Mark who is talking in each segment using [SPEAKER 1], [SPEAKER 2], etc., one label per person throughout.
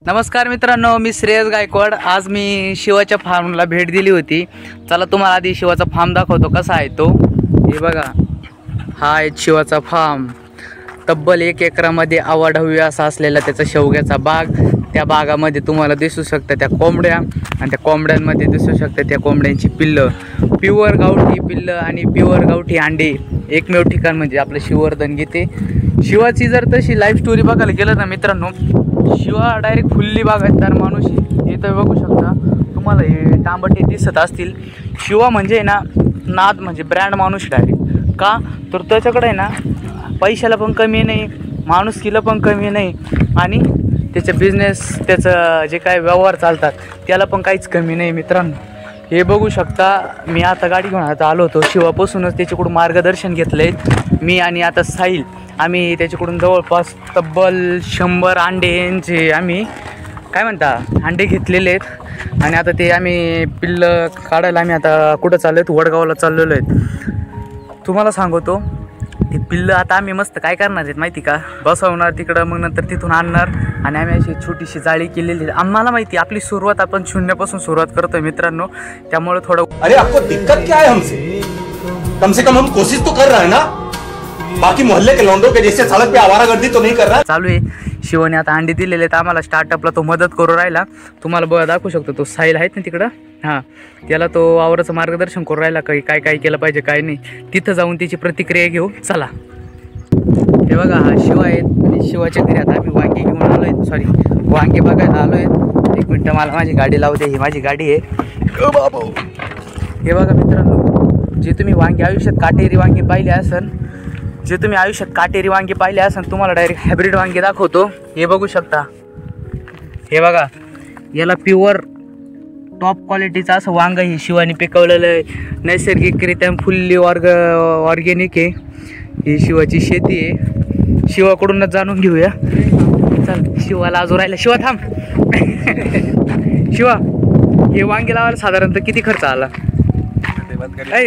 [SPEAKER 1] नमस्कार मित्रांनो, मी श्रेयस गायकवाड। आज मी शिवाच्या फार्मला भेट दिली होती। चला तुम्हाला आधी शिवाचा फार्म दाखवतो कसा आहे तो। हे बघा, हा आहे शिवाचा फार्म। तब्बल 1 एकरामध्ये आवाढव्य असा असलेला त्याचा शेवग्याचा बाग। त्या बागामध्ये तुम्हाला दिसू शकतं त्या कोंबड्या, आणि त्या कोंबड्यांमध्ये दिसू शकतं त्या कोंबड्यांची पिल्लं। प्युअर गावठी पिल्लं आणि प्युअर गावठी अंडे एकमेव ठिकाण म्हणजे आपलं शिवर्धन घेते। शिवाची जर तशी लाईफ स्टोरी बघायला गेलं ना मित्रांनो, शिवा डायरेक्ट फुल्ली बागायतदार माणूस आहे। इथं बघू शकता तुम्हाला हे तांबटे दिसत असतील। शिवा म्हणजे ना नाद म्हणजे ब्रँड माणूस डायरेक्ट। का तर त्याच्याकडे आहे ना पैशाला पण कमी नाही, माणुसकीला पण कमी नाही, आणि त्याचं बिझनेस त्याचं जे काय व्यवहार चालतात त्याला पण काहीच कमी नाही मित्रांनो। हे बघू शकता, मी आता गाडी घेऊन आता आलो होतो। शिवापासूनच त्याच्याकडून मार्गदर्शन घेतलं आहे मी आणि आता साहिल। आम्ही त्याच्याकडून जवळपास तब्बल 100 अंड्यांचे आम्ही काय म्हणता अंडे घेतलेले आहेत। आणि आता ते आम्ही पिल्लं काढायला आम्ही आता कुठं चाललो आहेत, वडगावला चाललेलो आहेत। तुम्हाला सांगतो ते पिल्लं आता आम्ही मस्त काय करणार आहेत माहिती का, बसवणार तिकडं, मग नंतर तिथून आणणार आणि आम्ही अशी छोटीशी जाळी केलेली आहे। आम्हाला माहिती आपली सुरुवात आपण शून्यापासून सुरुवात करतोय मित्रांनो, त्यामुळे थोडं
[SPEAKER 2] अरे आपको दिक्कत क्या है हमसे? कम से कम हम कोशिश तो कर रहे हैं ना, बाकी मोहल्ले के लौंडों के जैसे सड़क पे आवारागर्दी तो नहीं कर रहा।
[SPEAKER 1] चालू आहे। शिवाने आता अंडी दिलेले आहेत आम्हाला, स्टार्टअपला तो मदत करू राहिला। तुम्हाला बघा दाखवू शकतो, तो साहिल आहेत ना तिकडं, हां त्याला तो आवराचं मार्गदर्शन करू राहिला काय काय केलं पाहिजे काय नाही। तिथं जाऊन त्याची प्रतिक्रिया घेऊ चला। हे बघा, हा शिवा आहेत आणि शिवाच्या घरी आता आम्ही वांगे घेऊन आलो आहेत, सॉरी वांगे बघायला आलो आहेत। 1 मिनटं मला माझी गाडी लावू दे, ही माझी गाडी आहे बाबू। हे बघा मित्रांनो, जे तुम्ही वांगे आयुष्यात काटेरी वांगे पाहिले असेल, जे तुम्ही आयुष्यात काटेरी वांगे पाहिले असेल, तुम्हाला डायरेक्ट हायब्रिड वांगे दाखवतो। हे बघू शकता, हे बघा याला प्युअर टॉप क्वालिटीचं असं वांग हे शिवाने पिकवलेलं आहे। नैसर्गिकरित्या फुल्ली ऑर्गेनिक आहे। ही शिवाची शेती आहे, शिवाकडूनच जाणून घेऊया चल। शिवाला अजून राहिला, शिवा थांब शिवा हे वांगे लावायला साधारणतः किती खर्च आला?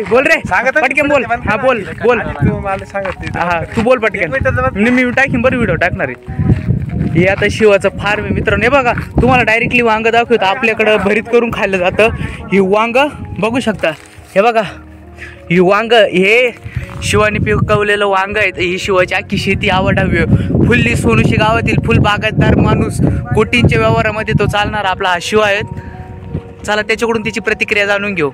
[SPEAKER 1] बोल रे, पटकन बोल। हा बोल बोल, हा तू बोल पटकन, मी टाकीन बरं, व्हिडिओ टाकणार आहे। हे आता शिवाचं फार्म आहे मित्रांनो। हे बघा तुम्हाला डायरेक्टली वांग दाखवतो, आपल्याकडं भरीत करून खाल्लं जातं। ही वांग बघू शकता, हे बघा ही वांग हे शिवाने पिकवलेलं वांग आहेत। ही शिवाची अख्खी शेती आवडावी, फुल्ली सोनुशी गावातील फुल बागायतदार माणूस, कोटींच्या व्यवहारामध्ये तो चालणार आपला हा शिवा आहेत। चला त्याच्याकडून त्याची प्रतिक्रिया जाणून घेऊ।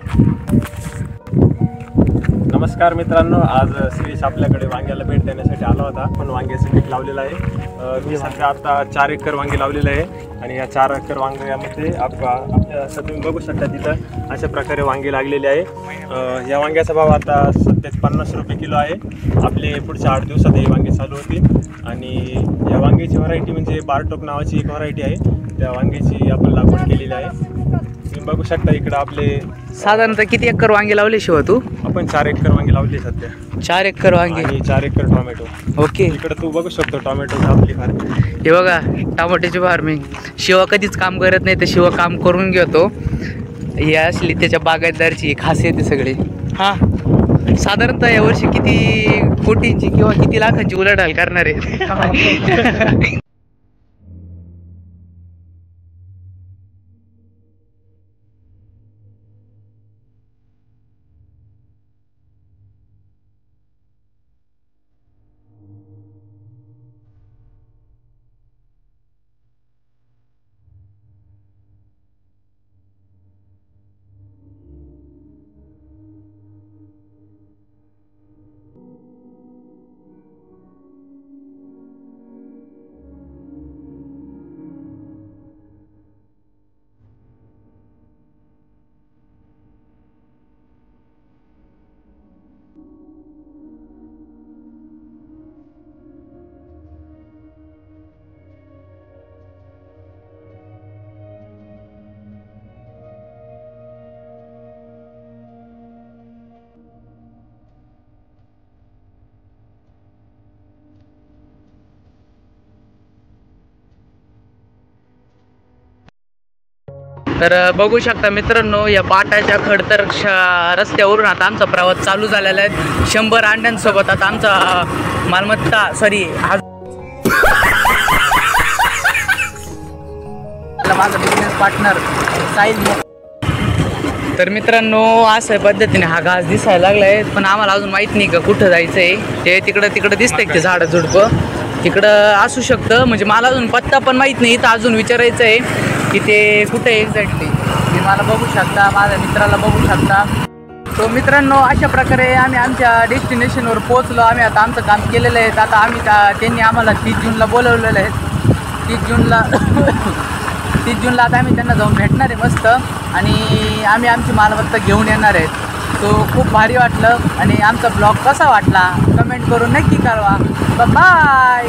[SPEAKER 3] नमस्कार मित्रांनो, आज श्रीश आपल्याकडे वांग्याला भेट देण्यासाठी आला होता। पण वांग्याचं पीक लावलेलं आहे। मी सध्या आता 4 एकर वांगे लावलेलं आहे, आणि या 4 एकर वांग्यामध्ये आपल्या तुम्ही बघू शकता तिथं अशा प्रकारे वांगे लागलेले आहे। या वांग्याचा भाव आता सध्या 50 रुपये किलो आहे। आपले पुढच्या 8 दिवसात हे वांगे चालू होतील। आणि या वांग्याची व्हरायटी म्हणजे बारटोक नावाची एक व्हरायटी आहे, त्या वांग्याची आपण लागवड केलेली आहे। तुम्ही बघू शकता इकडं आपले
[SPEAKER 1] साधारणतः किती एकर वांगे लावले शिवा तू?
[SPEAKER 3] आपण 4 एकर वांगे लावले सध्या।
[SPEAKER 1] 4 एकर वांगे
[SPEAKER 3] आणि 4 एकर टोमॅटो।
[SPEAKER 1] ओके,
[SPEAKER 3] इकडे तू बघू शकतो टोमॅटो आपली फार्मिंग।
[SPEAKER 1] हे बघा टमाट्याची फार्मिंग। शिवा कधीच काम करत नाही, तर शिवा काम करून घेतो। ही असली त्याच्या बागायतदारची खासियत आहे सगळी। हां साधारणतः यावर्षी किती कोटींची किंवा किती लाखांची उलाढाल करणार आहे? तर बघू शकता मित्रांनो, या पाटाच्या खडतर रस्त्यावरून आता आमचा प्रवास चालू झालेला आहे। 100 अंड्यांसोबत आता आमचा मालमत्ता माझा बिझनेस पार्टनर साहिल. तर मित्रांनो अशा पद्धतीने हा घास दिसायला लागलाय, पण आम्हाला अजून माहीत नाही का कुठं जायचं आहे. ते तिकडं दिसतंय ते झाडं झुडपं तिकडं असू शकतं. म्हणजे मला अजून पत्ता पण माहीत नाही, तर अजून विचारायचं आहे की ते कुठे एक्झॅक्टली. तुम्ही मला बघू शकता, माझ्या मित्राला बघू शकता. तो मित्रांनो अशा प्रकारे आम्ही आमच्या डेस्टिनेशनवर पोहोचलो. आम्ही आता आमचं काम केलेलं आहे. आता आम्ही त्यांनी आम्हाला 30 जूनला बोलवलेलं आहे. 30 जूनला आता आम्ही त्यांना जाऊन भेटणार आहे मस्त, आणि आम्ही आमची मालमत्ता घेऊन येणार आहेत. सो खूप भारी वाटलं, आणि आमचा ब्लॉग कसा वाटला कमेंट करून नक्की कळवा. बाय.